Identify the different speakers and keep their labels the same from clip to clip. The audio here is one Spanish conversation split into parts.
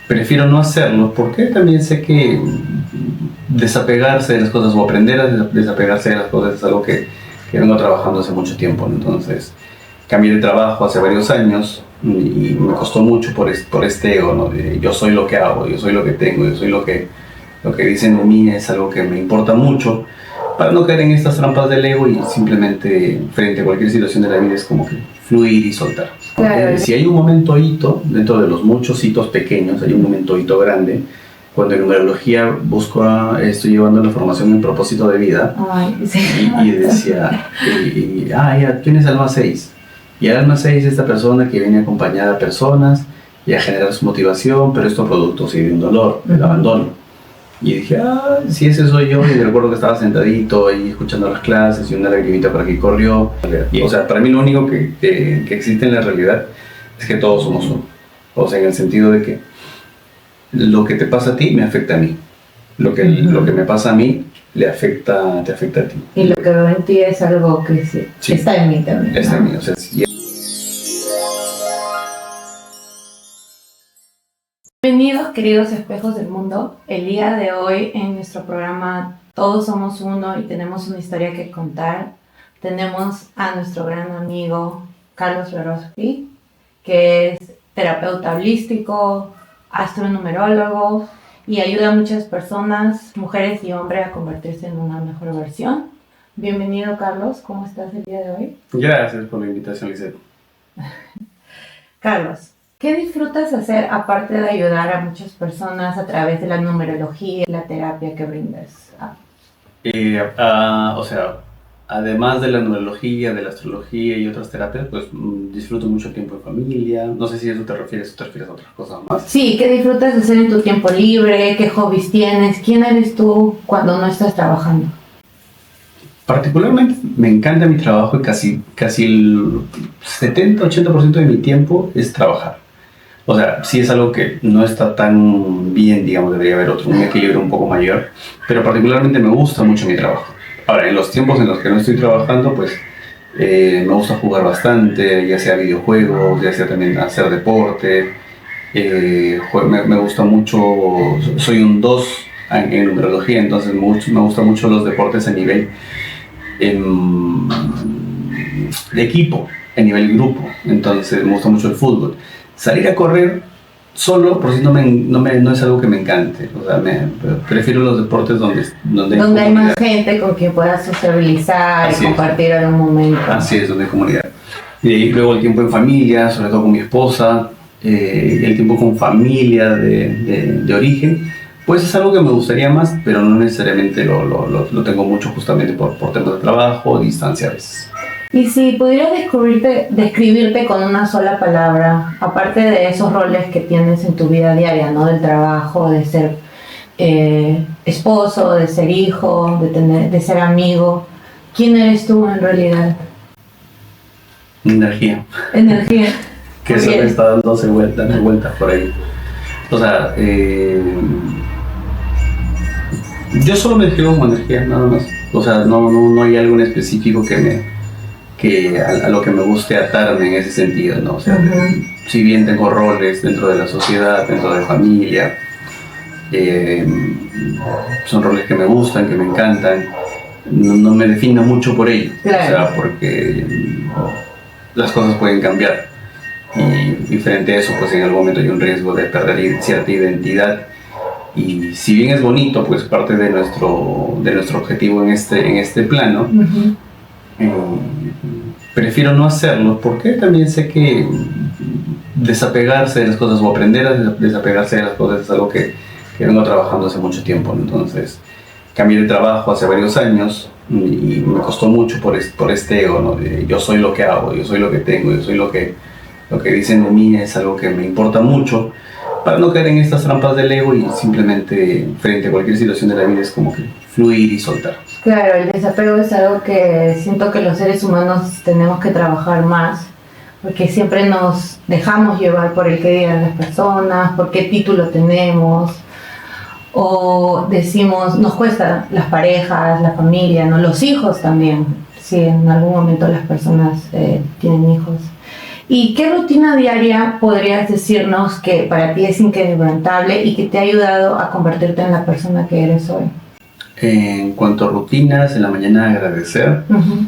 Speaker 1: prefiero no hacerlo porque también sé que desapegarse de las cosas o aprender a desapegarse de las cosas es algo que vengo trabajando hace mucho tiempo, ¿no? Entonces cambié de trabajo hace varios años y me costó mucho por este ego, ¿no? De yo soy lo que hago, yo soy lo que tengo, yo soy lo que dicen de mí es algo que me importa mucho, para no caer en estas trampas del ego y simplemente frente a cualquier situación de la vida es como que fluir y soltar.
Speaker 2: Claro.
Speaker 1: Si hay un momento hito, dentro de los muchos hitos pequeños, hay un momento hito grande, cuando en numerología estoy llevando la formación en propósito de vida.
Speaker 2: Ay, sí.
Speaker 1: y decía, ya tienes alma 6. Y el alma 6 es esta persona que viene acompañada a personas y a generar su motivación, pero esto producto sí, de un dolor, del abandono. Y dije, si ese soy yo, y recuerdo que estaba sentadito ahí escuchando las clases y una lagrimita por aquí corrió. Y, o sea, para mí lo único que existe en la realidad es que todos somos uno. O sea, en el sentido de que lo que te pasa a ti me afecta a mí. Lo que me pasa a mí te afecta a ti.
Speaker 2: Y lo que veo en ti es algo que sí. Está en mí también.
Speaker 1: Está en mí, o sea,
Speaker 2: Bienvenidos, queridos espejos del mundo. El día de hoy en nuestro programa Todos Somos Uno y tenemos una historia que contar. Tenemos a nuestro gran amigo Carlos Swarovski, que es terapeuta holístico, astronumerólogo y ayuda a muchas personas, mujeres y hombres, a convertirse en una mejor versión. Bienvenido, Carlos. ¿Cómo estás el día de hoy?
Speaker 1: Gracias por la invitación, Lizeth.
Speaker 2: Carlos, ¿qué disfrutas hacer aparte de ayudar a muchas personas a través de la numerología y la terapia que brindas?
Speaker 1: O sea, además de la numerología, de la astrología y otras terapias, pues disfruto mucho tiempo en familia. No sé si eso te refieres a otras cosas más.
Speaker 2: Sí, ¿qué disfrutas hacer en tu tiempo libre? ¿Qué hobbies tienes? ¿Quién eres tú cuando no estás trabajando?
Speaker 1: Particularmente me encanta mi trabajo y casi el 70-80% de mi tiempo es trabajar. O sea, sí es algo que no está tan bien, digamos, debería haber un equilibrio un poco mayor, pero particularmente me gusta mucho mi trabajo. Ahora, en los tiempos en los que no estoy trabajando, pues me gusta jugar bastante, ya sea videojuegos, ya sea también hacer deporte. Me gusta mucho, soy un 2 en numerología, entonces me gustan mucho los deportes a nivel de equipo, a nivel grupo, entonces me gusta mucho el fútbol. Salir a correr solo, por si no es algo que me encante. O sea, prefiero los deportes donde
Speaker 2: hay más gente con quien puedas sociabilizar y compartir algún momento.
Speaker 1: Así es, donde hay comunidad. Y luego el tiempo en familia, sobre todo con mi esposa, el tiempo con familia de origen, pues es algo que me gustaría más, pero no necesariamente lo tengo mucho justamente por temas de trabajo o distancia a veces.
Speaker 2: Y si pudieras describirte con una sola palabra, aparte de esos roles que tienes en tu vida diaria, ¿no? Del trabajo, de ser esposo, de ser hijo, de ser amigo, ¿quién eres tú en realidad?
Speaker 1: Energía. Que eso me está dando vueltas por ahí. O sea, yo solo me describo como energía, nada más. O sea, no hay algo en específico a lo que me guste atarme en ese sentido, ¿no? O sea, si bien tengo roles dentro de la sociedad, dentro de familia, son roles que me gustan, que me encantan, no me defino mucho por ello. Claro. O sea, porque las cosas pueden cambiar y frente a eso, pues en algún momento hay un riesgo de perder cierta identidad. Y si bien es bonito, pues parte de nuestro objetivo en este plano, prefiero no hacerlo porque también sé que desapegarse de las cosas o aprender a desapegarse de las cosas es algo que vengo trabajando hace mucho tiempo, ¿no? Entonces cambié de trabajo hace varios años y me costó mucho por este ego, ¿no? De yo soy lo que hago, yo soy lo que tengo, yo soy lo que dicen de mí es algo que me importa mucho, para no caer en estas trampas del ego y simplemente frente a cualquier situación de la vida es como que fluir y soltar.
Speaker 2: Claro, el desapego es algo que siento que los seres humanos tenemos que trabajar más, porque siempre nos dejamos llevar por el que digan las personas, por qué título tenemos, o decimos, nos cuesta las parejas, la familia, ¿no? Los hijos también, si en algún momento las personas tienen hijos. ¿Y qué rutina diaria podrías decirnos que para ti es inquebrantable y que te ha ayudado a convertirte en la persona que eres hoy?
Speaker 1: En cuanto a rutinas, en la mañana agradecer.
Speaker 2: Uh-huh.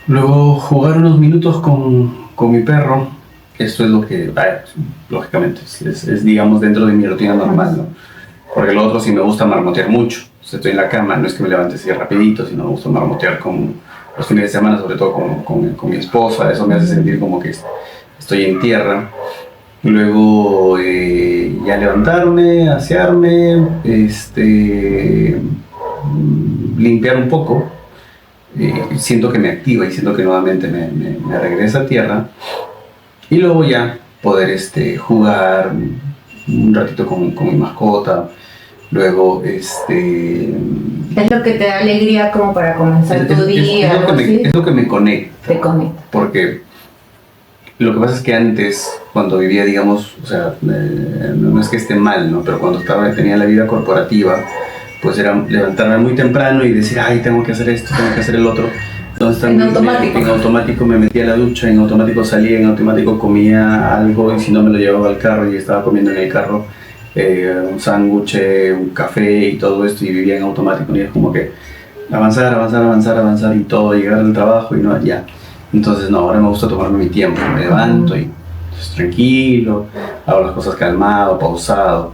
Speaker 1: Luego jugar unos minutos con mi perro. Esto es lo que, lógicamente, es, digamos, dentro de mi rutina normal, ¿no? Porque lo otro sí me gusta marmotear mucho. O sea, estoy en la cama, no es que me levante así rapidito, sino me gusta marmotear con los fines de semana, sobre todo con mi esposa. Eso me hace sentir como que estoy en tierra. Luego ya levantarme, asearme, limpiar un poco. Siento que me activa y siento que nuevamente me regresa a tierra. Y luego ya poder jugar un ratito con mi mascota. Luego,
Speaker 2: ¿Es lo que te da alegría como para comenzar tu día?
Speaker 1: Es lo que me conecta.
Speaker 2: Te conecta.
Speaker 1: Porque lo que pasa es que antes, cuando vivía, digamos, o sea, no es que esté mal, ¿no? Pero cuando tenía la vida corporativa, pues era levantarme muy temprano y decir, ay, tengo que hacer esto, tengo que hacer el otro. Entonces
Speaker 2: en
Speaker 1: automático me metía a la ducha, en automático salía, en automático comía algo y si no me lo llevaba al carro y estaba comiendo en el carro un sándwich, un café y todo esto y vivía en automático y es como que avanzar y todo, llegar al trabajo y no, ya. Entonces no, ahora me gusta tomarme mi tiempo, me levanto y tranquilo, hago las cosas calmado, pausado.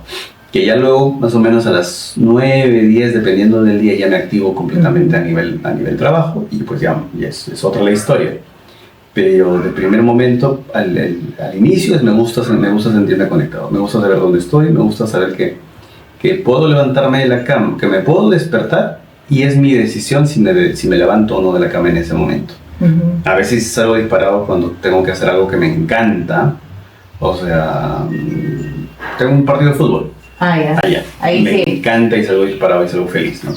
Speaker 1: Que ya luego, más o menos a las 9, 10, dependiendo del día, ya me activo completamente a nivel trabajo y pues ya es otra la historia. Pero de primer momento, al inicio, me gusta sentirme conectado, me gusta saber dónde estoy, me gusta saber que puedo levantarme de la cama, que me puedo despertar y es mi decisión si me levanto o no de la cama en ese momento. Uh-huh. A veces salgo disparado cuando tengo que hacer algo que me encanta, o sea, tengo un partido de fútbol.
Speaker 2: Ahí
Speaker 1: me encanta y salgo disparado y salgo feliz, ¿no?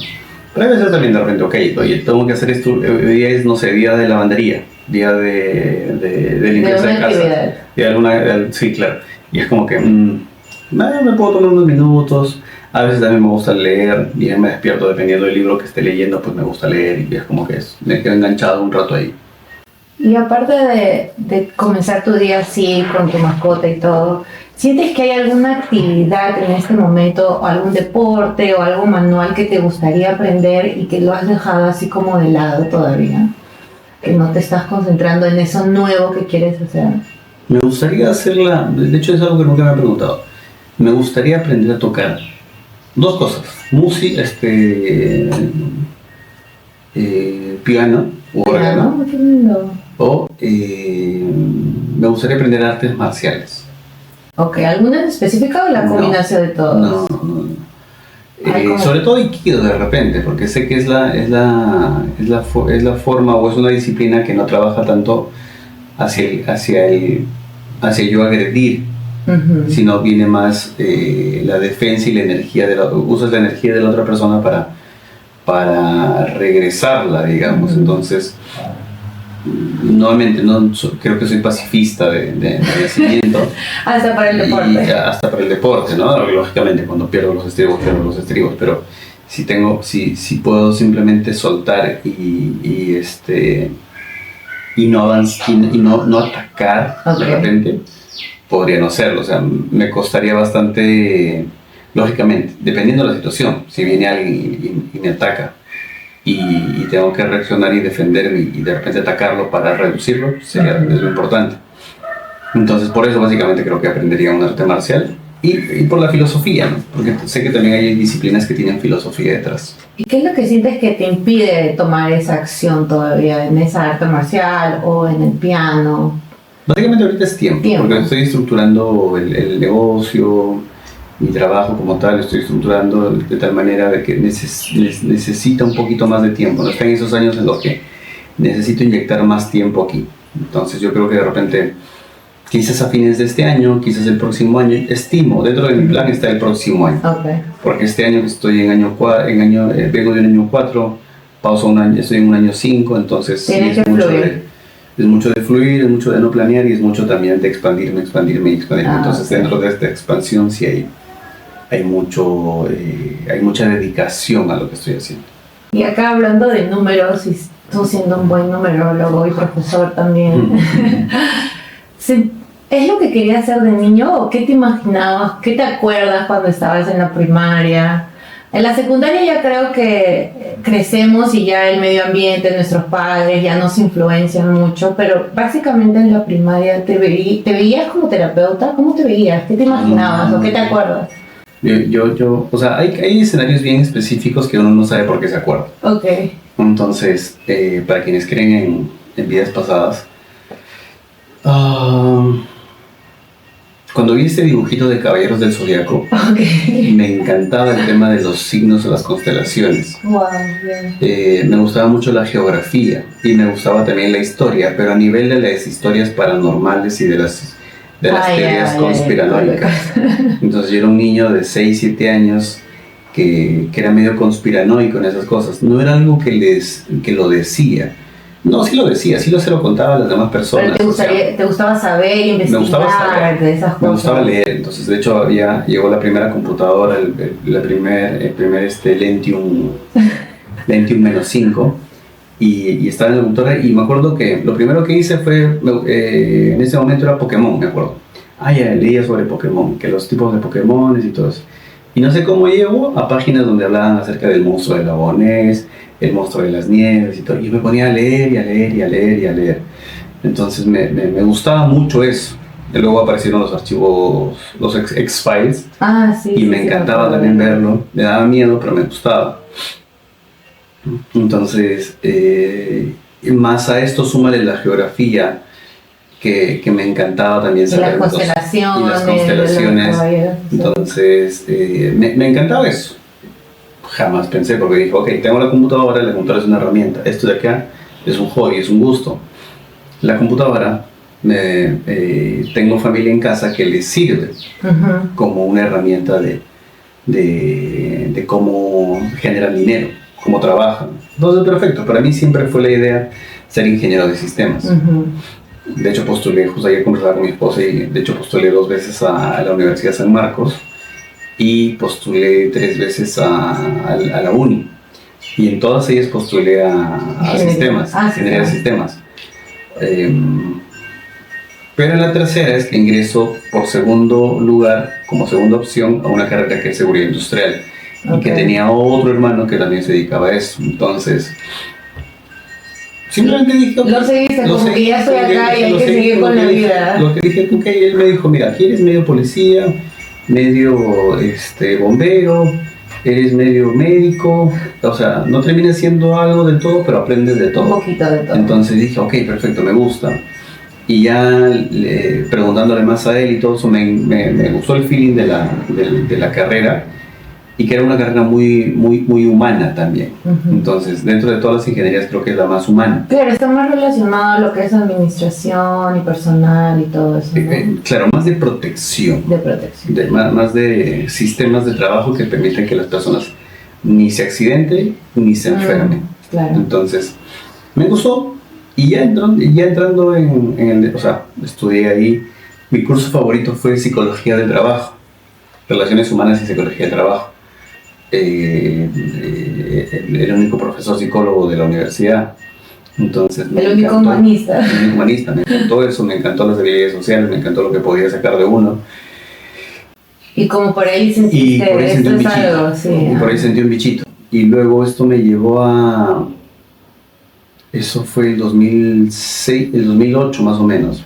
Speaker 1: Pero a veces también de repente, oye, tengo que hacer esto, hoy día es, no sé, día de lavandería, día de limpieza de casa, día de alguna, sí, claro, y es como que, me puedo tomar unos minutos, a veces también me gusta leer, y me despierto dependiendo del libro que esté leyendo, pues me gusta leer, y es como que me quedo enganchado un rato ahí.
Speaker 2: Y aparte de comenzar tu día así, con tu mascota y todo, ¿sientes que hay alguna actividad en este momento, o algún deporte o algo manual que te gustaría aprender y que lo has dejado así como de lado todavía? Que no te estás concentrando en eso nuevo que quieres hacer.
Speaker 1: Me gustaría hacerla, de hecho es algo que nunca me han preguntado, me gustaría aprender a tocar dos cosas, música, piano o órgano.
Speaker 2: Qué lindo.
Speaker 1: O me gustaría aprender artes marciales.
Speaker 2: Ok, ¿alguna en específica o la combinación de todos?
Speaker 1: No. Sobre todo Aikido de repente, porque sé que es la forma o es una disciplina que no trabaja tanto hacia yo agredir, uh-huh, sino viene más la defensa y la energía usas la energía de la otra persona para regresarla, digamos. Uh-huh. Entonces, nuevamente, creo que soy pacifista de nacimiento.
Speaker 2: Hasta para el deporte.
Speaker 1: Hasta para el deporte, ¿no? Lógicamente, cuando pierdo los estribos, pero si puedo simplemente soltar y no atacar, okay, de repente, podría no hacerlo. O sea, me costaría bastante, lógicamente, dependiendo de la situación. Si viene alguien y me ataca, y tengo que reaccionar y defender y de repente atacarlo para reducirlo, es lo importante. Entonces por eso básicamente creo que aprendería un arte marcial y por la filosofía, ¿no? Porque sé que también hay disciplinas que tienen filosofía detrás.
Speaker 2: ¿Y qué es lo que sientes que te impide tomar esa acción todavía en esa arte marcial o en el piano?
Speaker 1: Básicamente ahorita es tiempo. Porque estoy estructurando el negocio, mi trabajo como tal, estoy estructurando de tal manera de que necesita un poquito más de tiempo, no está en esos años en los que necesito inyectar más tiempo aquí. Entonces yo creo que de repente, quizás a fines de este año, quizás el próximo año, estimo, dentro de mi plan está el próximo año.
Speaker 2: Okay.
Speaker 1: Porque este año estoy vengo de un año 4, pauso un año, estoy en un año 5, entonces
Speaker 2: es
Speaker 1: mucho de fluir, es mucho de no planear y es mucho también de expandirme. Entonces okay, dentro de esta expansión sí hay mucha dedicación a lo que estoy haciendo.
Speaker 2: Y acá hablando de números, y tú siendo un buen numerólogo y profesor también, ¿Es lo que querías hacer de niño o qué te imaginabas? ¿Qué te acuerdas cuando estabas en la primaria? En la secundaria ya creo que crecemos y ya el medio ambiente, nuestros padres ya nos influencian mucho, pero básicamente en la primaria ¿te veías como terapeuta? ¿Cómo te veías? ¿Qué te imaginabas o qué te acuerdas?
Speaker 1: O sea, hay escenarios bien específicos que uno no sabe por qué se acuerda.
Speaker 2: Ok.
Speaker 1: Entonces, para quienes creen en vidas pasadas, cuando vi este dibujito de Caballeros del Zodiaco, me encantaba el tema de los signos de las constelaciones.
Speaker 2: Wow, yeah.
Speaker 1: Me gustaba mucho la geografía y me gustaba también la historia, pero a nivel de las historias paranormales y de las teorías conspiranoicas. Entonces yo era un niño de 6, 7 años que era medio conspiranoico en esas cosas. No era algo que lo decía. No, sí lo decía, sí se lo contaba a las demás personas.
Speaker 2: Pero te gustaba saber, investigar de esas cosas.
Speaker 1: Me gustaba leer, entonces de hecho llegó la primera computadora, el primer Lentium -5 y estaba en la computadora y me acuerdo que lo primero que hice fue, en ese momento era Pokémon, me acuerdo. Ya leía sobre Pokémon, que los tipos de Pokémon y todo eso. Y no sé cómo llego a páginas donde hablaban acerca del monstruo del lago Ness, el monstruo de las nieves y todo. Y me ponía a leer y a leer y a leer y a leer. Entonces me gustaba mucho eso. Y luego aparecieron los archivos, los X-Files.
Speaker 2: Sí.
Speaker 1: Y me encantaba también verlo. Me daba miedo, pero me gustaba. Entonces, más a esto súmale la geografía, que me encantaba también saber.
Speaker 2: Y las
Speaker 1: constelaciones. Entonces, me encantaba eso. Jamás pensé, porque dije, ok, tengo la computadora es una herramienta. Esto de acá es un hobby, es un gusto. La computadora, tengo familia en casa que le sirve como una herramienta de cómo generan dinero, cómo trabajan. Entonces, perfecto. Para mí siempre fue la idea ser ingeniero de sistemas. De hecho, postulé, justo ayer conversaba con mi esposa y de hecho postulé 2 veces a la Universidad San Marcos y postulé 3 veces a la uni. Y en todas ellas postulé a sistemas, ingeniería de sistemas. Pero en la tercera es que ingreso por segundo lugar, como segunda opción, a una carrera que es seguridad industrial. Y que tenía otro hermano que también se dedicaba a eso. Entonces, simplemente dije,
Speaker 2: lo seguiste, como que ya estoy acá y hay que seguir con la vida.
Speaker 1: Lo que dije, ok, él me dijo, mira, aquí eres medio policía, medio bombero, eres medio médico, o sea, no terminas siendo algo del todo, pero aprendes de todo.
Speaker 2: Un poquito de todo.
Speaker 1: Entonces dije, ok, perfecto, me gusta. Y ya preguntándole más a él y todo eso, me gustó el feeling de la carrera. Y que era una carrera muy, muy, muy humana también. Entonces, dentro de todas las ingenierías creo que es la más humana.
Speaker 2: Claro, está más relacionado a lo que es administración y personal y todo eso, ¿no?
Speaker 1: Claro, más de protección.
Speaker 2: De protección.
Speaker 1: Más de sistemas de trabajo que permiten que las personas ni se accidenten ni se enfermen.
Speaker 2: Claro.
Speaker 1: Entonces, me gustó. Y ya entrando en el... O sea, estudié ahí. Mi curso favorito fue Psicología del Trabajo. Relaciones Humanas y Psicología del Trabajo. Era el único profesor psicólogo de la universidad. Entonces
Speaker 2: el único humanista.
Speaker 1: El único humanista. Me encantó eso, me encantó las habilidades sociales, me encantó lo que podía sacar de uno.
Speaker 2: Y como por ahí sentiste esto es algo, sí.
Speaker 1: Y por ahí sentí un bichito. Y luego esto me llevó a... Eso fue el 2006, el 2008 más o menos.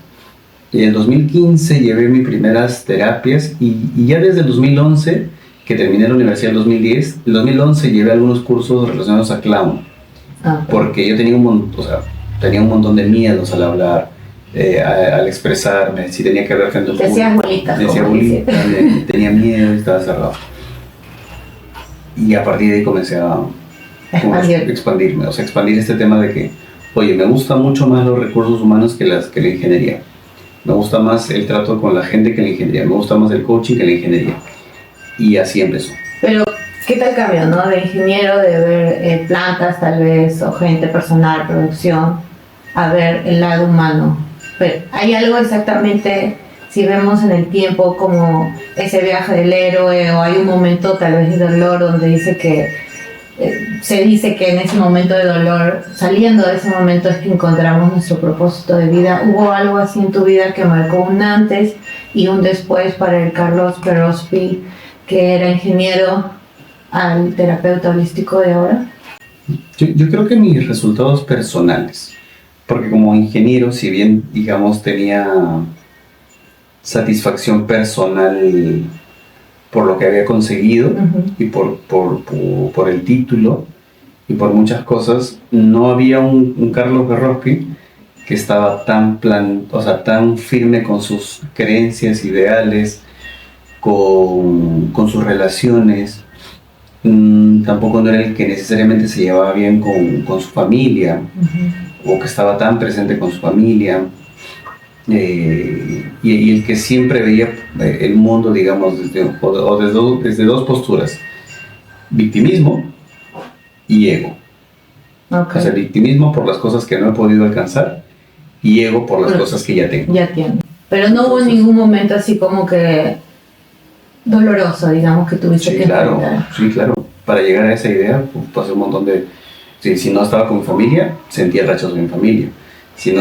Speaker 1: Y en el 2015 llevé mis primeras terapias y ya desde el 2011, que terminé la universidad en el 2010, el 2011 llevé algunos cursos relacionados a clown. Porque yo tenía un montón de miedos al hablar, al expresarme, si tenía que hablar frente a un público.
Speaker 2: Te hacías bolitas.
Speaker 1: Me hacía bolitas, tenía miedo y estaba cerrado. Y a partir de ahí comencé a expandirme, o sea, expandir este tema de que, oye, me gustan mucho más los recursos humanos que la ingeniería. Me gusta más el trato con la gente que la ingeniería. Me gusta más el coaching que la ingeniería. Y así empezó.
Speaker 2: Pero, ¿qué tal cambio, no? De ingeniero, de ver plantas tal vez, o gente, personal, producción, a ver el lado humano. Pero, ¿hay algo exactamente, si vemos en el tiempo, como ese viaje del héroe, o hay un momento tal vez de dolor donde dice que se dice que en ese momento de dolor, saliendo de ese momento, es que encontramos nuestro propósito de vida. ¿Hubo algo así en tu vida que marcó un antes y un después para el Carlos Perospi, que era ingeniero, al terapeuta holístico de ahora?
Speaker 1: Yo creo que mis resultados personales, porque como ingeniero, si bien, digamos, tenía satisfacción personal por lo que había conseguido y por el título y por muchas cosas, no había un Carlos Perospi que estaba tan firme con sus creencias, ideales, con sus relaciones. Tampoco no era el que necesariamente se llevaba bien con su familia, o que estaba tan presente con su familia, y el que siempre veía el mundo, digamos, desde dos posturas: victimismo y ego.
Speaker 2: Okay.
Speaker 1: O sea, victimismo por las cosas que no he podido alcanzar y ego por las cosas que ya tengo.
Speaker 2: Ya tiene. Pero no hubo ningún momento así como que doloroso, digamos, que tuviste que enfrentar.
Speaker 1: Sí, claro. Para llegar a esa idea, pues, pasé un montón de... Si no estaba con mi familia, sentía el rechazo de mi familia. Si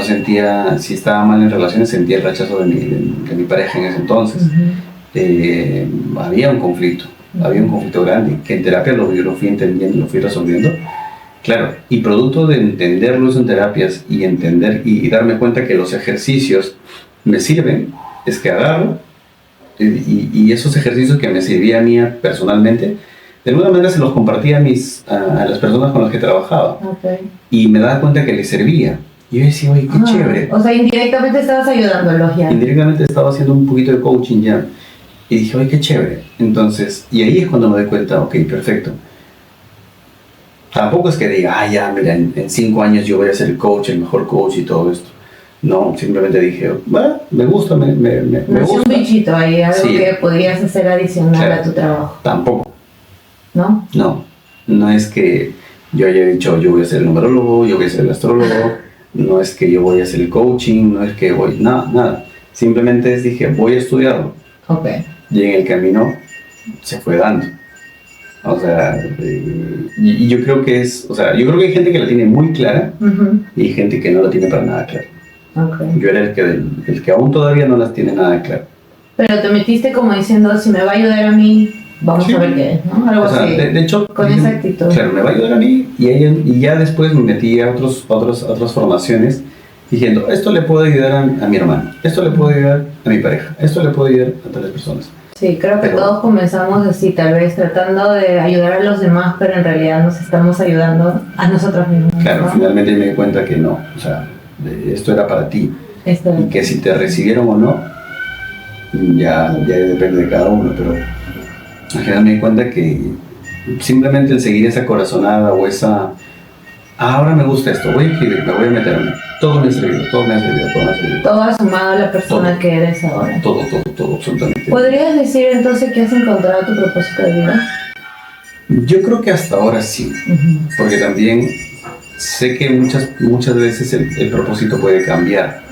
Speaker 1: estaba mal en relaciones, sentía el rechazo de mi pareja en ese entonces. Había un conflicto grande, que en terapia lo fui entendiendo, lo fui resolviendo. Claro, y producto de entenderlo eso en terapias y entender y darme cuenta que los ejercicios me sirven, es que agarro y esos ejercicios que me servían a mí personalmente, de alguna manera se los compartía a las personas con las que trabajaba.
Speaker 2: Okay.
Speaker 1: Y me daba cuenta que les servía. Y yo decía, oye, qué chévere.
Speaker 2: O sea, indirectamente estabas ayudándolos ya.
Speaker 1: Indirectamente estaba haciendo un poquito de coaching ya. Y dije, oye, qué chévere. Entonces, y ahí es cuando me doy cuenta, ok, perfecto. Tampoco es que diga, ya, mira, en 5 años yo voy a ser el coach, el mejor coach y todo esto. No, simplemente dije, bueno, me gusta, me gusta.
Speaker 2: Un bichito ahí, algo que podrías hacer adicional a tu trabajo.
Speaker 1: Tampoco.
Speaker 2: ¿No?
Speaker 1: No es que yo haya dicho, yo voy a ser el numerólogo, yo voy a ser el astrólogo, no es que yo voy a hacer el coaching, no es que nada. Simplemente dije, voy a estudiarlo.
Speaker 2: Okay.
Speaker 1: Y en el camino se fue dando. O sea, y yo creo que yo creo que hay gente que la tiene muy clara y hay gente que no la tiene para nada clara.
Speaker 2: Okay.
Speaker 1: Yo era el que aún todavía no las tiene nada claro.
Speaker 2: Pero te metiste como diciendo, si me va a ayudar a mí, vamos a ver qué es, ¿no? Algo así.
Speaker 1: De hecho,
Speaker 2: con esa actitud.
Speaker 1: Claro, me va a ayudar a mí y ya después me metí a otras formaciones diciendo, esto le puede ayudar a mi hermano, esto le puede ayudar a mi pareja, esto le puede ayudar a tales personas.
Speaker 2: Sí, creo que todos comenzamos así, tal vez tratando de ayudar a los demás, pero en realidad nos estamos ayudando a nosotros mismos.
Speaker 1: Claro,
Speaker 2: ¿no?
Speaker 1: Finalmente me di cuenta que no, o sea, esto era para ti. Y que si te recibieron o no, ya depende de cada uno, pero al final me di cuenta que simplemente el seguir esa corazonada o esa... ahora me gusta esto, voy a escribir, me voy a meterme. Todo me ha servido.
Speaker 2: Todo ha sumado a la persona que eres ahora.
Speaker 1: Todo, absolutamente.
Speaker 2: ¿Podrías decir entonces que has encontrado tu propósito de vida?
Speaker 1: Yo creo que hasta ahora sí, porque también sé que muchas veces el propósito puede cambiar.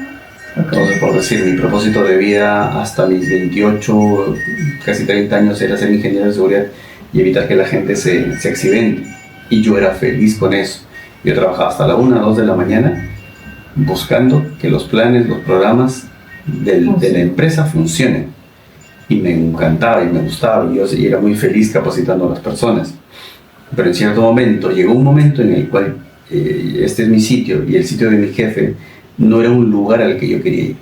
Speaker 1: Okay. Entonces, por decir, mi propósito de vida hasta mis 28, casi 30 años era ser ingeniero de seguridad y evitar que la gente se accidente. Y yo era feliz con eso. Yo trabajaba hasta la 1, 2 de la mañana buscando que los planes, los programas de la empresa funcionen. Y me encantaba y me gustaba y yo era muy feliz capacitando a las personas. Pero en cierto momento, llegó un momento en el cual este es mi sitio y el sitio de mi jefe no era un lugar al que yo quería ir.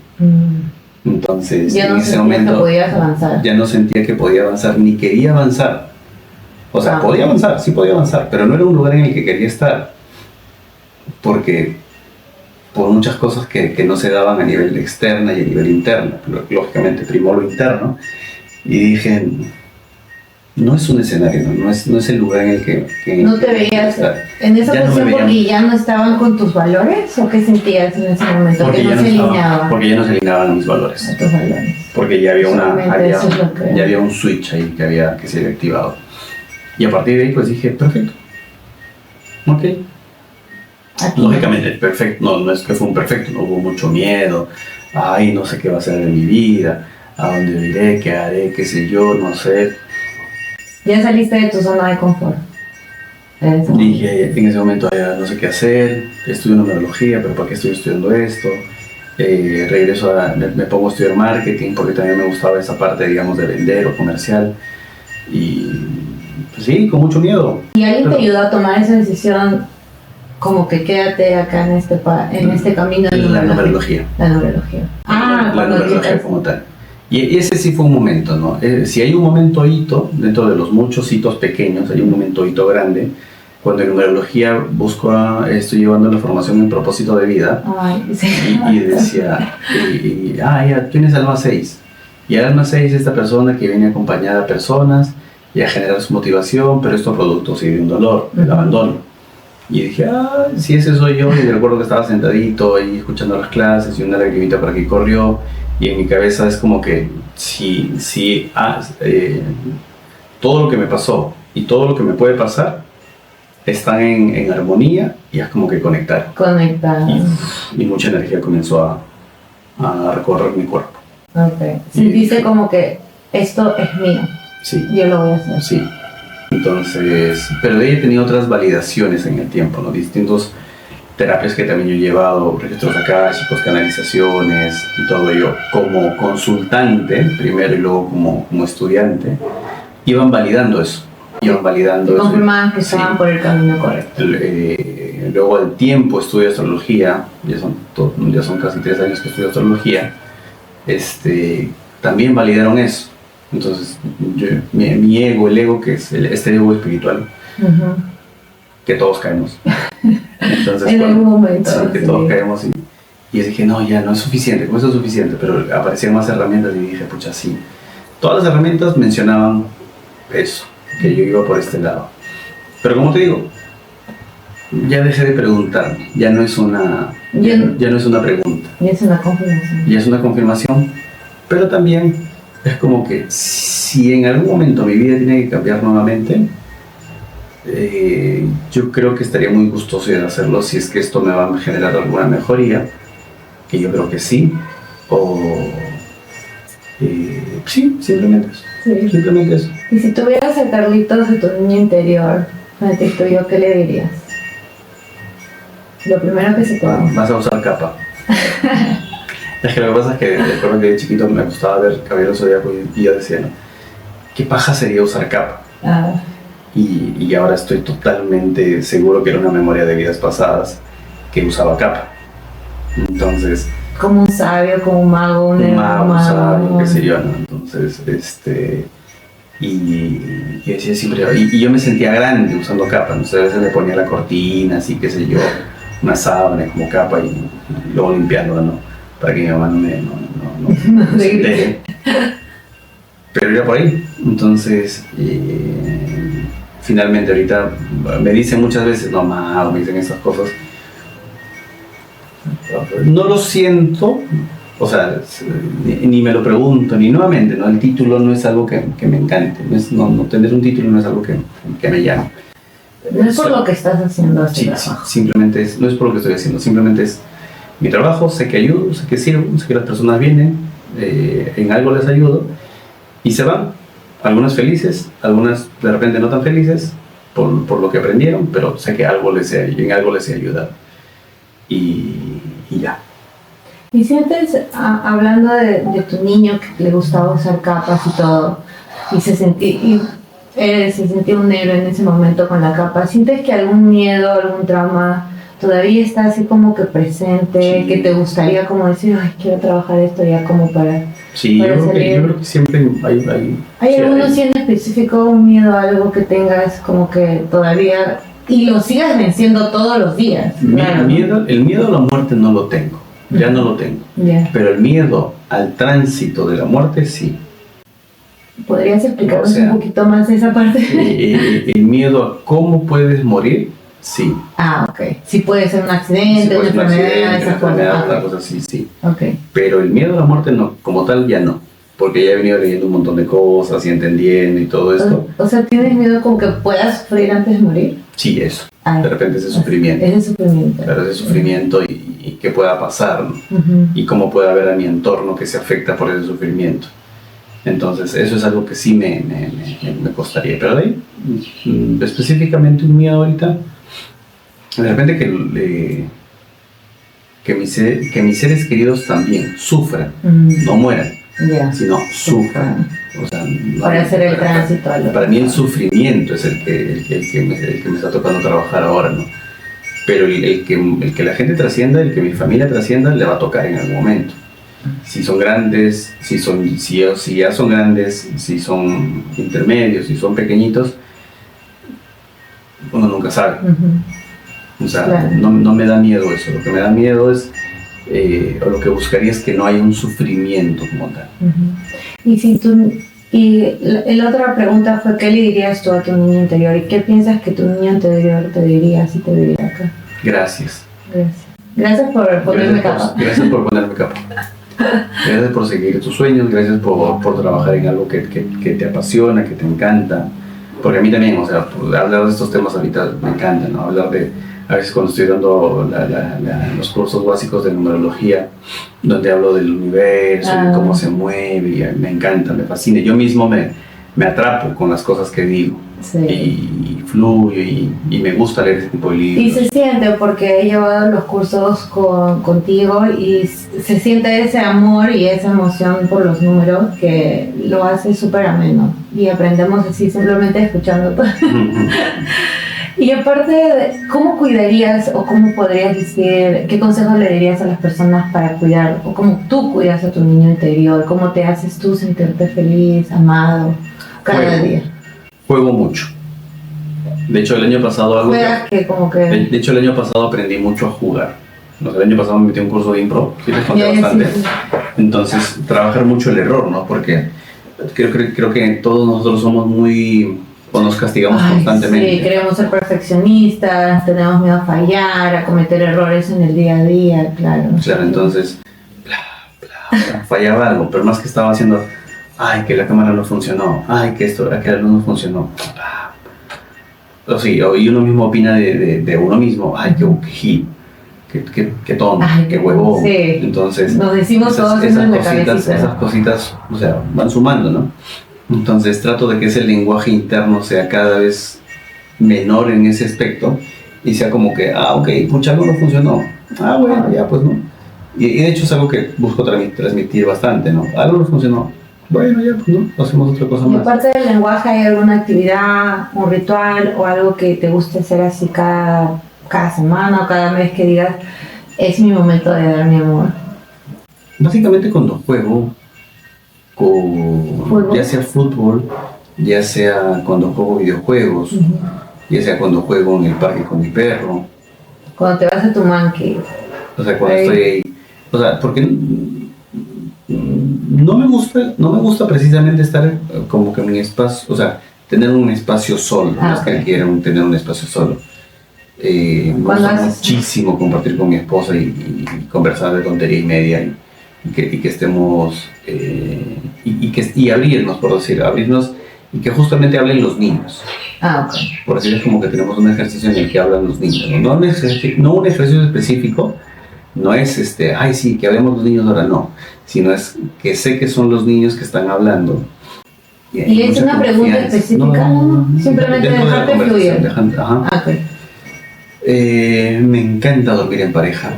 Speaker 1: Entonces,
Speaker 2: ya
Speaker 1: en ese momento
Speaker 2: que podías avanzar.
Speaker 1: Ya no sentía que podía avanzar, ni quería avanzar. O sea, podía avanzar, sí podía avanzar, pero no era un lugar en el que quería estar. Porque por muchas cosas que no se daban a nivel externo y a nivel interno, lógicamente primó lo interno, y dije, no es un escenario, no es el lugar en el que
Speaker 2: ¿No te veías en esa posición porque ya no estaban con tus valores? ¿O qué sentías en ese momento?
Speaker 1: Porque
Speaker 2: que no se alineaban.
Speaker 1: Porque ya no se alineaban a mis valores.
Speaker 2: A tus valores.
Speaker 1: Porque ya había un switch ahí que se había activado. Y a partir de ahí pues dije, perfecto. Ok. Lógicamente, perfecto, no es que fue un perfecto, no hubo mucho miedo, ay, no sé qué va a ser de mi vida, a dónde iré, qué haré, qué sé yo, no sé.
Speaker 2: Ya saliste de tu zona de confort.
Speaker 1: Dije, en ese momento ya no sé qué hacer, estudio numerología, pero ¿para qué estoy estudiando esto? Me pongo a estudiar marketing porque también me gustaba esa parte, digamos, de vender o comercial. Y pues sí, con mucho miedo.
Speaker 2: ¿Y alguien te ayudó a tomar esa decisión? Como que quédate acá en este camino de
Speaker 1: la numerología.
Speaker 2: La numerología.
Speaker 1: La numerología como tal. Y ese sí fue un momento, ¿no? Si hay un momento hito, dentro de los muchos hitos pequeños, hay un momento hito grande, cuando en numerología estoy llevando la formación en propósito de vida.
Speaker 2: Ay, sí.
Speaker 1: Y decía, ya tienes alma 6. Y el alma 6 es esta persona que viene acompañada a personas y a generar su motivación, pero esto producto sí de un dolor, del abandono. Y dije, si ese soy yo, y recuerdo que estaba sentadito ahí escuchando las clases y una lagrimita por aquí corrió, y en mi cabeza es como que todo lo que me pasó y todo lo que me puede pasar están en armonía, y es como que conectar. Y mucha energía comenzó a recorrer mi cuerpo.
Speaker 2: Okay. Dice como que esto es mío.
Speaker 1: Sí.
Speaker 2: Yo lo voy a hacer.
Speaker 1: Sí. Entonces, pero de ahí he tenido otras validaciones en el tiempo, ¿no? Distintos terapias que también yo he llevado, registros akáshicos, canalizaciones y todo ello, como consultante primero y luego como estudiante, iban validando eso.
Speaker 2: Confirmaban que estaban por el camino correcto.
Speaker 1: Luego al tiempo estudio astrología, ya son casi 3 años que estudio astrología, también validaron eso. Entonces, mi ego, el ego, que es este ego espiritual, que todos caemos. Entonces,
Speaker 2: en algún momento.
Speaker 1: Sí, que todos caemos. Y yo dije, no, ya no es suficiente, ¿cómo es suficiente? Pero aparecían más herramientas y dije, pucha, sí. Todas las herramientas mencionaban eso, que yo iba por este lado. Pero como te digo, ya dejé de preguntarme, ya no es una pregunta.
Speaker 2: Ya es una confirmación.
Speaker 1: Ya es una confirmación, pero también es como que si en algún momento mi vida tiene que cambiar nuevamente, yo creo que estaría muy gustoso de hacerlo si es que esto me va a generar alguna mejoría, que yo creo que sí, o sí, simplemente eso.
Speaker 2: Sí.
Speaker 1: Simplemente eso.
Speaker 2: Y si tuvieras a Carlitos de tu niño interior, frente tuyo, ¿qué le dirías? Lo primero que se te va.
Speaker 1: Vas a usar capa. Es que lo que pasa es que recuerdo que de chiquito me gustaba ver Caballero Zodíaco y yo decía, ¿no? ¿Qué paja sería usar capa? Y ahora estoy totalmente seguro que era una memoria de vidas pasadas que usaba capa. Entonces...
Speaker 2: Como un sabio, como un mago,
Speaker 1: un sabio, qué sé yo, ¿no? Entonces, y decía siempre... Y yo me sentía grande usando capa, ¿no? O sea, a veces me ponía la cortina, así, qué sé yo, una sábana como capa y luego limpiándola, ¿no? Para que mi mamá no se entere. Pero era por ahí. Entonces, finalmente ahorita me dicen muchas veces, no, ma, me dicen esas cosas. No lo siento, o sea, ni me lo pregunto, ni nuevamente, ¿no? El título no es algo que me encante, no tener un título no es algo que me llame.
Speaker 2: No es por lo que estás haciendo.
Speaker 1: Sí, simplemente no es por lo que estoy haciendo, simplemente es mi trabajo, sé que ayudo, sé que sirvo, sé que las personas vienen, en algo les ayudo y se van, algunas felices, algunas de repente no tan felices por lo que aprendieron, pero sé que en algo les he ayudado y ya.
Speaker 2: Y sientes, hablando de tu niño que le gustaba usar capas y todo, y se sentía un héroe en ese momento con la capa, ¿sientes que algún miedo, algún trauma todavía está así como que presente, sí, que te gustaría como decir, ay, quiero trabajar esto ya como para...
Speaker 1: Sí,
Speaker 2: para
Speaker 1: yo creo que siempre
Speaker 2: ¿Hay alguno sí en específico, un miedo a algo que tengas como que todavía... y lo sigas venciendo todos los días? Claro.
Speaker 1: El miedo a la muerte no lo tengo, ya no lo tengo.
Speaker 2: Yeah.
Speaker 1: Pero el miedo al tránsito de la muerte sí.
Speaker 2: ¿Podrías explicarnos un poquito más esa parte?
Speaker 1: El miedo a cómo puedes morir, sí.
Speaker 2: Ok. Sí puede ser un accidente, una enfermedad,
Speaker 1: una cosa así, sí.
Speaker 2: Okay.
Speaker 1: Pero el miedo a la muerte no, como tal ya no. Porque ya he venido leyendo un montón de cosas y entendiendo y todo esto.
Speaker 2: O sea, ¿tienes miedo como que puedas sufrir antes de morir?
Speaker 1: Sí, eso. De repente ese sufrimiento.
Speaker 2: Ese sufrimiento.
Speaker 1: Claro, ese sufrimiento y qué pueda pasar, ¿no? Y cómo puede haber a mi entorno que se afecta por ese sufrimiento. Entonces, eso es algo que sí me costaría. Pero de ahí, específicamente un miedo ahorita, de repente que mis seres queridos también sufran, no mueran, sino sufran. O sea,
Speaker 2: para hacer el tránsito.
Speaker 1: Para mí el sufrimiento es el que me está tocando trabajar ahora, ¿no? Pero el que la gente trascienda, el que mi familia trascienda, le va a tocar en algún momento. Si son grandes, si ya son grandes, si son intermedios, si son pequeñitos, uno nunca sabe. O sea, claro. no me da miedo eso. Lo que me da miedo es, o lo que buscaría es que no haya un sufrimiento como tal.
Speaker 2: Y la otra pregunta fue, ¿qué le dirías tú a tu niño interior? ¿Y qué piensas que tu niño interior te diría si te viera acá?
Speaker 1: Gracias.
Speaker 2: Gracias por ponerme capa.
Speaker 1: Gracias por ponerme capa. Gracias por seguir tus sueños, gracias por trabajar en algo que te apasiona, que te encanta. Porque a mí también, o sea, hablar de estos temas ahorita me encanta, ¿no? Hablar de, a veces cuando estoy dando los cursos básicos de numerología, donde hablo del universo, de cómo se mueve, y me encanta, me fascina. Yo mismo me atrapo con las cosas que digo. Sí. Y fluyo y me gusta leer ese tipo de libros.
Speaker 2: Y se siente, porque he llevado los cursos contigo y se siente ese amor y esa emoción por los números que lo hace súper ameno y aprendemos así simplemente escuchando todo. Y aparte, ¿cómo cuidarías o cómo podrías decir, qué consejos le dirías a las personas para cuidar, o cómo tú cuidas a tu niño interior, cómo te haces tú sentirte feliz, amado cada día?
Speaker 1: Juego mucho. De hecho, el año pasado de hecho, el año pasado aprendí mucho a jugar. O sea, el año pasado me metí a un curso de impro, sí les conté bastante. Sí. Entonces, trabajar mucho el error, ¿no? Porque creo que todos nosotros somos muy... o nos castigamos constantemente.
Speaker 2: Sí, queremos ser perfeccionistas, tenemos miedo a fallar, a cometer errores en el día a día, claro.
Speaker 1: Claro, entonces, fallaba algo, pero más que estaba haciendo... ay, que la cámara no funcionó, ay, que esto, que la luz no funcionó. O sí, y uno mismo opina de uno mismo, ay, qué tonto, qué huevón.
Speaker 2: Sí.
Speaker 1: Entonces,
Speaker 2: nos decimos todos
Speaker 1: esas cositas, o sea, van sumando, ¿no? Entonces trato de que ese lenguaje interno sea cada vez menor en ese aspecto y sea como que, ok, pucha, algo no funcionó, bueno, ya pues no. Y de hecho es algo que busco transmitir bastante, ¿no? Algo no funcionó. Bueno, ya, pues no, hacemos otra cosa más.
Speaker 2: Y aparte del lenguaje, ¿hay alguna actividad, un ritual o algo que te guste hacer así cada semana o cada mes que digas, es mi momento de dar mi amor?
Speaker 1: Básicamente cuando juego, ya sea fútbol, ya sea cuando juego videojuegos, ya sea cuando juego en el parque con mi perro.
Speaker 2: Cuando te vas a tu monkey.
Speaker 1: O sea, cuando estoy ahí. O sea, porque... no me gusta precisamente estar como que en mi espacio, o sea, tener un espacio solo, no es que quiera tener un espacio solo. Me gusta muchísimo compartir con mi esposa y conversar de tontería y media y que estemos y abrirnos, por decir, y que justamente hablen los niños. Por decir, es como que tenemos un ejercicio en el que hablan los niños, no un ejercicio específico. No es ay sí, que hablemos los niños ahora, no, sino es que sé que son los niños que están hablando.
Speaker 2: ¿Y es una pregunta específica? No, simplemente dejarte fluir.
Speaker 1: Me encanta dormir en pareja.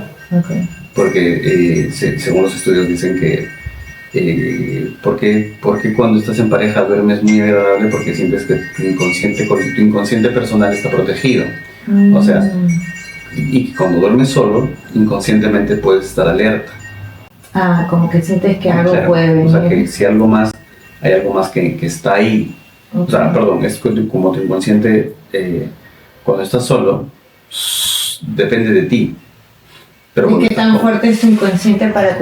Speaker 1: Porque según los estudios dicen que porque cuando estás en pareja duermes muy agradable, porque sientes que tu inconsciente personal está protegido. O sea, y cuando duermes solo, inconscientemente puedes estar alerta.
Speaker 2: Como que sientes que algo puede venir.
Speaker 1: O sea, que si hay algo más que está ahí. O sea, perdón, es como tu inconsciente, cuando estás solo, depende de ti. Pero
Speaker 2: ¿y qué tan fuerte es tu inconsciente para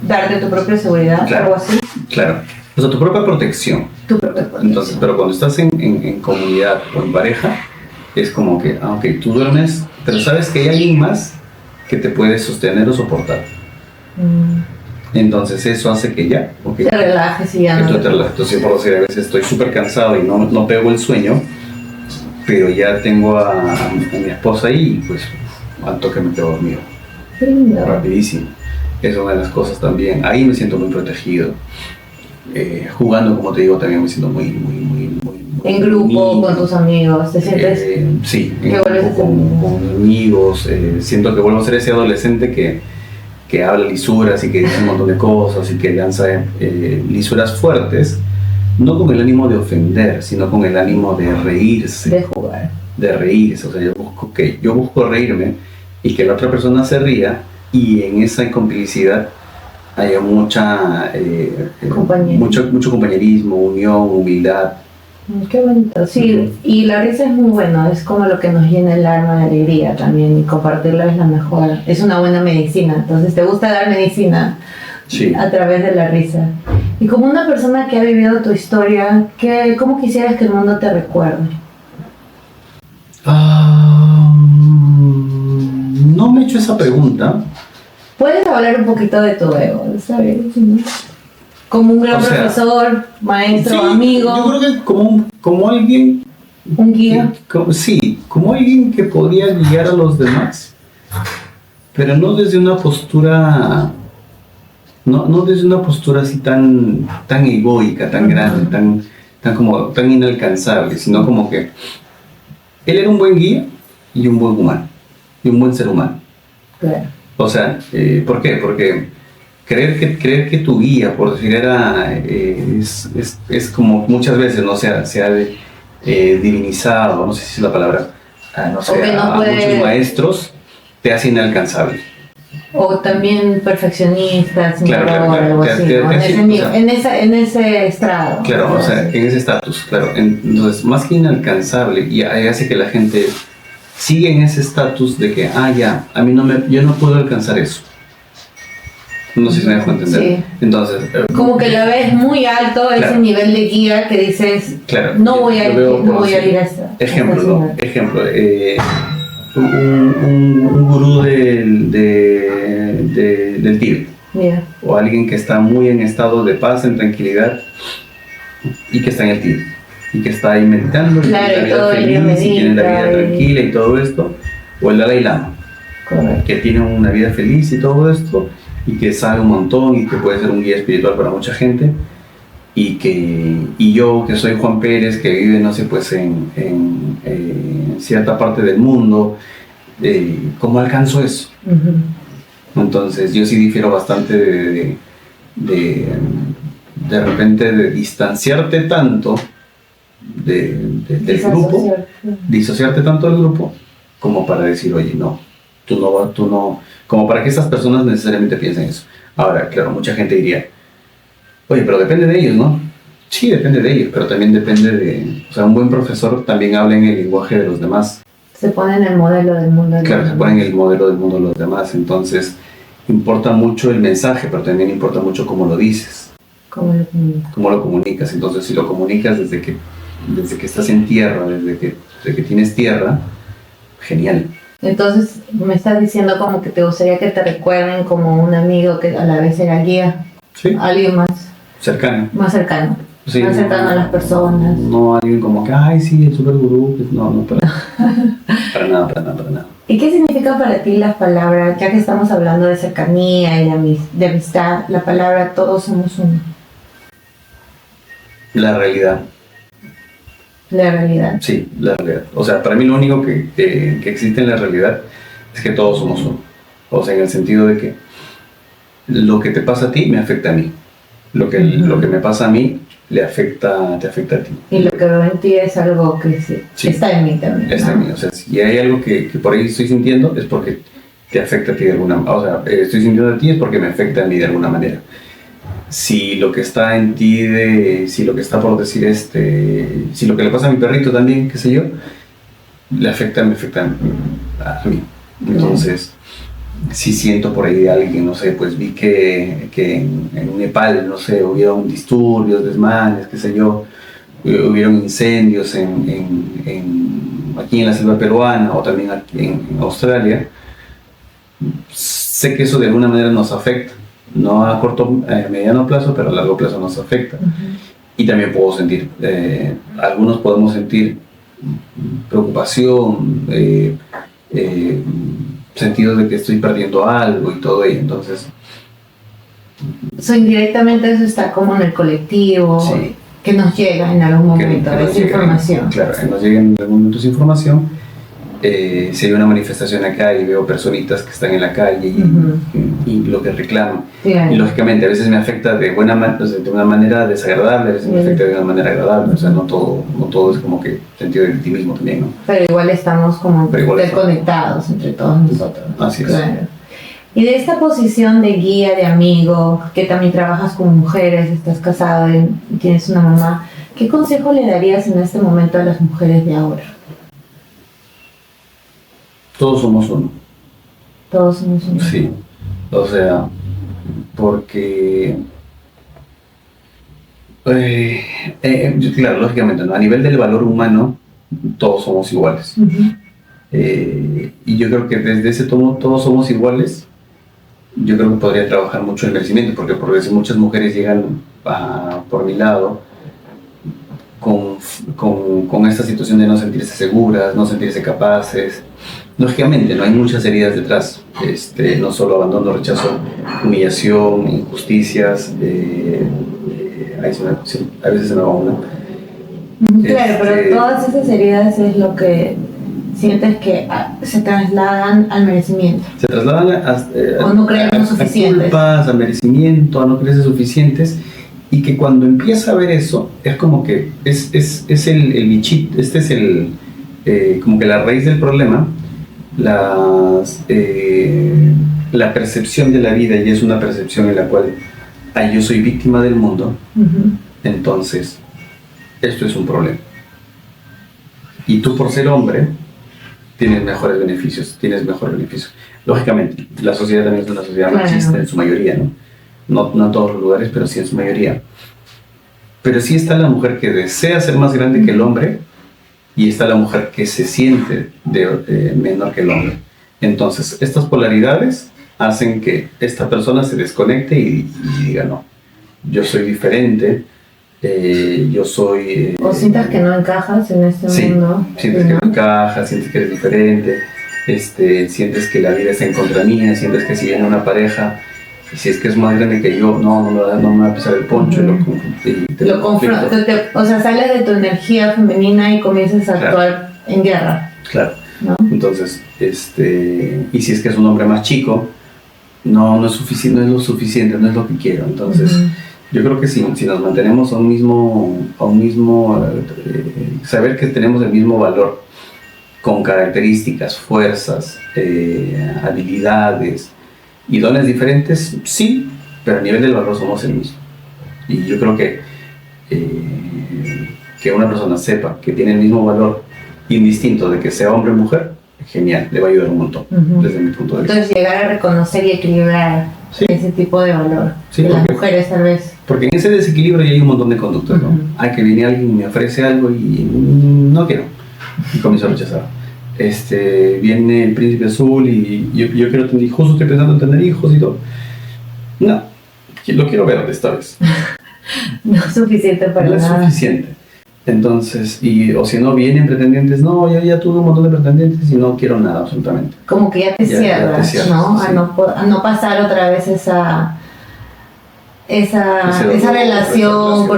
Speaker 2: darte tu propia seguridad?
Speaker 1: Claro,
Speaker 2: algo así.
Speaker 1: Claro. O sea, tu propia protección. Entonces, pero cuando estás en comunidad o en pareja, es como que, tú duermes, pero sabes que hay alguien más que te puede sostener o soportar. Entonces eso hace que ya,
Speaker 2: te relajes y ya.
Speaker 1: Entonces, por decir, a veces estoy súper cansado y no pego el sueño, pero ya tengo a mi esposa ahí y pues al toque me quedo dormido. Rapidísimo. Es una de las cosas también. Ahí me siento muy protegido. jugando, como te digo, también me siento muy
Speaker 2: En grupo,
Speaker 1: niño.
Speaker 2: con tus amigos, ¿te sientes?
Speaker 1: Sí,
Speaker 2: que
Speaker 1: en
Speaker 2: vuelves a
Speaker 1: grupo
Speaker 2: ser niño.
Speaker 1: con amigos, siento que vuelvo a ser ese adolescente que habla lisuras y que dice un montón de cosas y que lanza lisuras fuertes, no con el ánimo de ofender, sino con el ánimo de reírse.
Speaker 2: De jugar.
Speaker 1: De reírse, o sea, yo busco reírme y que la otra persona se ría y en esa complicidad haya mucho compañerismo, unión, humildad.
Speaker 2: Qué bonito, sí, y la risa es muy bueno, es como lo que nos llena el alma de alegría también y compartirla es la mejor, es una buena medicina, entonces te gusta dar medicina
Speaker 1: Sí.
Speaker 2: a través de la risa. Y como una persona que ha vivido tu historia, ¿cómo quisieras que el mundo te recuerde?
Speaker 1: No me he hecho esa pregunta.
Speaker 2: Puedes hablar un poquito de tu ego, ¿está bien? ¿Sí, no? Como un gran profesor, maestro,
Speaker 1: Sí,
Speaker 2: amigo,
Speaker 1: yo creo que como alguien,
Speaker 2: un guía.
Speaker 1: como alguien que podría guiar a los demás, pero no desde una postura, no desde una postura así tan egoica, tan grande, tan inalcanzable, sino como que él era un buen guía y un buen humano, y un buen ser humano.
Speaker 2: Claro.
Speaker 1: O sea, ¿por qué? Porque creer que tu guía, por decir, es como muchas veces, ¿no? Se ha divinizado, no sé si es la palabra, no sé,
Speaker 2: que no
Speaker 1: a
Speaker 2: puede...
Speaker 1: muchos maestros, te hace inalcanzable.
Speaker 2: O también perfeccionistas,
Speaker 1: Claro,
Speaker 2: algo así, ¿no? En ese estrado.
Speaker 1: Claro, o sea, en ese estatus, claro. Entonces, más que inalcanzable, y hace que la gente sigue en ese estatus de que, yo no puedo alcanzar eso. No sé si me dejo entender.
Speaker 2: Sí.
Speaker 1: Entonces,
Speaker 2: como que la ves muy alto,
Speaker 1: claro,
Speaker 2: ese nivel de guía que dices,
Speaker 1: claro,
Speaker 2: no voy a ir a
Speaker 1: esta.
Speaker 2: esta.
Speaker 1: Ejemplo, ¿no? Ejemplo, un gurú del Tíbet.
Speaker 2: Yeah.
Speaker 1: O alguien que está muy en estado de paz, en tranquilidad, y que está en el Tíbet. Y que está ahí meditando,
Speaker 2: claro,
Speaker 1: y tiene la vida feliz, y tiene la vida tranquila y todo esto. O el Dalai Lama. Correcto. Que tiene una vida feliz y todo esto, y que sabe un montón y que puede ser un guía espiritual para mucha gente, y yo que soy Juan Pérez, que vive, no sé, pues en cierta parte del mundo, ¿cómo alcanzo eso? Uh-huh. Entonces yo sí difiero bastante de repente de distanciarte tanto del grupo, disociarte tanto del grupo, como para decir, oye, no, tú no, como para que esas personas necesariamente piensen eso. Ahora, claro, mucha gente diría, oye, pero depende de ellos, ¿no? Sí, depende de ellos, pero también depende o sea, un buen profesor también habla en el lenguaje de los demás.
Speaker 2: Se pone en el modelo del mundo de los demás.
Speaker 1: Claro, se pone en el modelo del mundo de los demás, entonces importa mucho el mensaje, pero también importa mucho cómo lo dices. ¿Cómo lo comunicas? Entonces, si lo comunicas desde que estás en tierra, desde que tienes tierra, genial.
Speaker 2: Entonces, me estás diciendo como que te gustaría que te recuerden como un amigo que a la vez era guía.
Speaker 1: Sí.
Speaker 2: Alguien más
Speaker 1: cercano.
Speaker 2: Más cercano.
Speaker 1: Sí,
Speaker 2: más cercano a las personas.
Speaker 1: No alguien como que, ay, sí, el super gurú. No, para nada.
Speaker 2: ¿Y qué significa para ti las palabras, ya que estamos hablando de cercanía y de amistad, la palabra todos somos uno?
Speaker 1: La realidad.
Speaker 2: La realidad.
Speaker 1: Sí, la realidad. O sea, para mí lo único que existe en la realidad es que todos somos uno. O sea, en el sentido de que lo que te pasa a ti me afecta a mí. Lo que me pasa a mí te afecta a ti.
Speaker 2: Y lo que veo en ti es algo que sí, está en mí también.
Speaker 1: Está en mí. O sea, si hay algo que por ahí estoy sintiendo es porque te afecta a ti de alguna manera. O sea, estoy sintiendo a ti es porque me afecta a mí de alguna manera. Si lo que está en ti, si lo que está por decir si lo que le pasa a mi perrito también, qué sé yo, me afecta a mí. Entonces, si siento por ahí de alguien, no sé, pues vi que en Nepal, no sé, hubieron disturbios, desmanes, qué sé yo, hubieron incendios aquí en la selva peruana o también aquí en Australia, sé que eso de alguna manera nos afecta. No a mediano plazo, pero a largo plazo nos afecta. Uh-huh. Y también puedo sentir, algunos podemos sentir preocupación, sentido de que estoy perdiendo algo y todo ello. Entonces,
Speaker 2: Indirectamente eso está como en el colectivo,
Speaker 1: Sí.
Speaker 2: que nos llega en algún momento,
Speaker 1: nos
Speaker 2: esa
Speaker 1: llega,
Speaker 2: información.
Speaker 1: claro, que nos llega en algún momento esa información. Si hay una manifestación acá y veo personitas que están en la calle y lo que reclaman.
Speaker 2: Claro.
Speaker 1: Y lógicamente a veces me afecta de una manera desagradable, a veces me afecta de una manera agradable. O sea, no todo es como que sentido de victimismo también, ¿no?
Speaker 2: Pero igual estamos como
Speaker 1: Pero igual
Speaker 2: desconectados entre todos nosotros.
Speaker 1: Así es.
Speaker 2: Claro. Y de esta posición de guía, de amigo, que también trabajas con mujeres, estás casado y tienes una mamá, ¿qué consejo le darías en este momento a las mujeres de ahora?
Speaker 1: Todos somos uno.
Speaker 2: Todos somos uno.
Speaker 1: Sí. O sea, porque... claro, lógicamente, ¿no? A nivel del valor humano, todos somos iguales. Y yo creo que desde ese tomo, todos somos iguales, yo creo que podría trabajar mucho el merecimiento, porque si muchas mujeres llegan por mi lado con esta situación de no sentirse seguras, no sentirse capaces. Lógicamente, no hay muchas heridas detrás, no solo abandono, rechazo, humillación, injusticias, a veces se me va una.
Speaker 2: Claro, pero todas esas heridas es lo que sientes que se trasladan al merecimiento.
Speaker 1: Se trasladan
Speaker 2: o no creemos suficientes.
Speaker 1: A culpas, a merecimiento, a no creerse suficientes, y que cuando empieza a ver eso, es como que es el bichito, como que la raíz del problema, la percepción de la vida, y es una percepción en la cual yo soy víctima del mundo. Entonces esto es un problema, y tú, por ser hombre, tienes mejores beneficios. Lógicamente, la sociedad también es una sociedad machista en su mayoría, ¿no? No en todos los lugares, pero sí en su mayoría. Pero sí está la mujer que desea ser más grande que el hombre, y está la mujer que se siente menor que el hombre. Entonces, estas polaridades hacen que esta persona se desconecte y diga, no, yo soy diferente, yo soy...
Speaker 2: o sientas que no encajas en este mundo.
Speaker 1: Sientes que no encajas, sientes que eres diferente, sientes que la vida está en contra mía, sientes que si viene una pareja, y si es que es más grande que yo, no me va a pisar el poncho.
Speaker 2: Lo confrontas, o sea, sales de tu energía femenina y comienzas a actuar en guerra.
Speaker 1: Claro,
Speaker 2: ¿no?
Speaker 1: Entonces, y si es que es un hombre más chico, no es suficiente, no es lo suficiente, no es lo que quiero. Entonces, yo creo que si nos mantenemos a un mismo saber que tenemos el mismo valor, con características, fuerzas, habilidades y dones diferentes, sí, pero a nivel del valor somos el mismo. Y yo creo que una persona sepa que tiene el mismo valor, indistinto de que sea hombre o mujer, genial, le va a ayudar un montón, desde mi punto de vista.
Speaker 2: Entonces, llegar a reconocer y equilibrar ese tipo de valor de las mujeres, tal vez.
Speaker 1: Porque en ese desequilibrio ya hay un montón de conductas, ¿no? Que viene alguien y me ofrece algo y no quiero, y comienzo a rechazar. Viene el príncipe azul y yo quiero tener hijos, estoy pensando en tener hijos y todo. No, lo quiero ver esta vez.
Speaker 2: No es suficiente para nada.
Speaker 1: No es suficiente. Entonces, o si no vienen pretendientes, no, yo ya tuve un montón de pretendientes y no quiero nada absolutamente.
Speaker 2: Como que ya te cierras, ¿no? Sí. A no pasar otra vez esa relación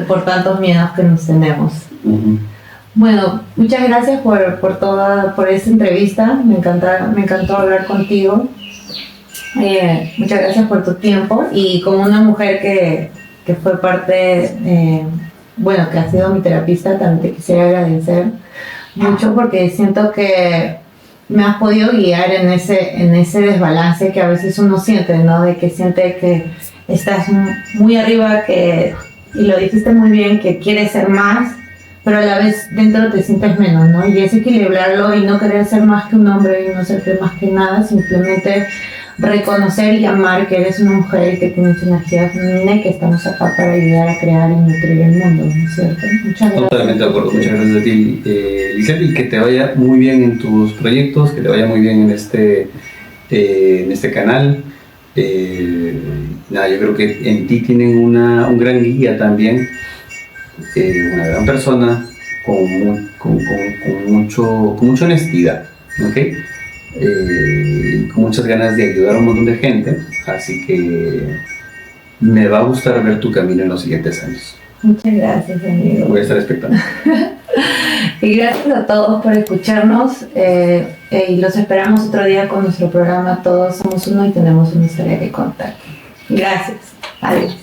Speaker 2: por tantos miedos que nos tenemos. Bueno, muchas gracias por esta entrevista. Me encantó hablar contigo. Muchas gracias por tu tiempo, y como una mujer que fue parte, que ha sido mi terapista, también te quisiera agradecer mucho, porque siento que me has podido guiar en ese desbalance que a veces uno siente, ¿no? De que siente que estás muy arriba, y lo dijiste muy bien, que quieres ser más, pero a la vez dentro te sientes menos, ¿no? Y es equilibrarlo y no querer ser más que un hombre y no ser más que nada, simplemente reconocer y amar que eres una mujer y que tienes energía femenina y que estamos acá para ayudar a crear y nutrir el mundo, ¿no es cierto? Muchas gracias.
Speaker 1: Totalmente de acuerdo, muchas gracias a ti, Lisette, y que te vaya muy bien en tus proyectos, que te vaya muy bien en este canal. Yo creo que en ti tienen un gran guía también, una gran persona con mucha honestidad, ¿ok? Con muchas ganas de ayudar a un montón de gente, así que Me va a gustar ver tu camino en los siguientes años.
Speaker 2: Muchas gracias, amigo.
Speaker 1: Voy a estar expectante.
Speaker 2: Y gracias a todos por escucharnos y los esperamos otro día con nuestro programa Todos Somos Uno y tenemos una historia que contar. Gracias. Adiós.